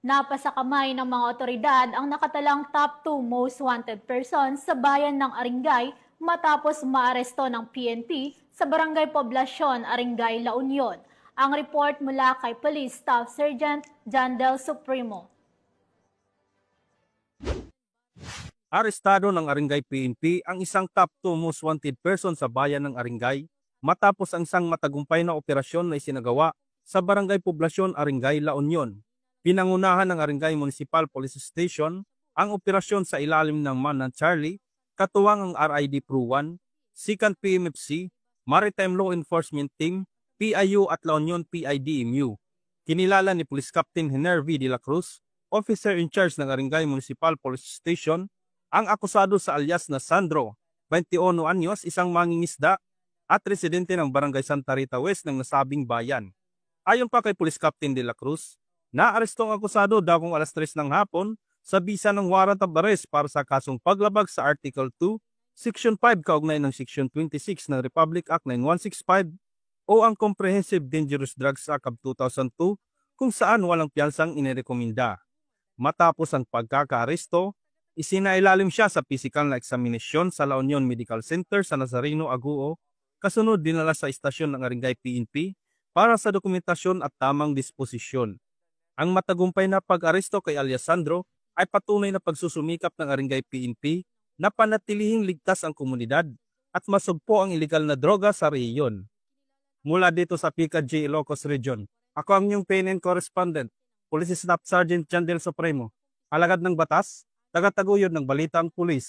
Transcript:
Napasakamay ng mga otoridad ang nakatalang top 2 most wanted persons sa bayan ng Aringay matapos maaresto ng PNP sa Barangay Poblasyon, Aringay, La Union. Ang report mula kay Police Staff Sergeant Jandel Supremo. Arestado ng Aringay PNP ang isang top 2 most wanted person sa bayan ng Aringay matapos ang isang matagumpay na operasyon na isinagawa sa Barangay Poblasyon, Aringay, La Union. Pinangunahan ng Aringay Municipal Police Station ang operasyon sa ilalim ng Man Charlie, katuwang ang RID Pro 1, 2nd PMFC, Maritime Law Enforcement Team, PIU at La Union PIDMU. Kinilala ni Police Captain Hener V. De La Cruz, officer in charge ng Aringay Municipal Police Station, ang akusado sa alias na Sandro, 21 anyos, isang mangingisda at residente ng Barangay Santa Rita West ng nasabing bayan. Ayon pa kay Police Captain De La Cruz, naaresto ang akusado dakong alas 3 ng hapon sa bisa ng warrant of arrest para sa kasong paglabag sa Article 2, Section 5 kaugnay ng Section 26 ng Republic Act 9165 o ang Comprehensive Dangerous Drugs Act of 2002 kung saan walang piyansang inirekomenda. Matapos ang pagkakaaresto, isinailalim siya sa physical na eksaminasyon sa La Union Medical Center sa Nazareno, Aguo, kasunod dinala sa istasyon ng Aringay PNP para sa dokumentasyon at tamang disposisyon. Ang matagumpay na pag-aresto kay alias Sandro ay patunay na pagsusumikap ng Aringay PNP na panatilihing ligtas ang komunidad at masugpo ang ilegal na droga sa rehiyon. Mula dito sa PCAG Ilocos Region, ako ang inyong PNN correspondent, Police Staff Sergeant Jandel Supremo, alagad ng batas, tagataguyod ng Balitang Pulis.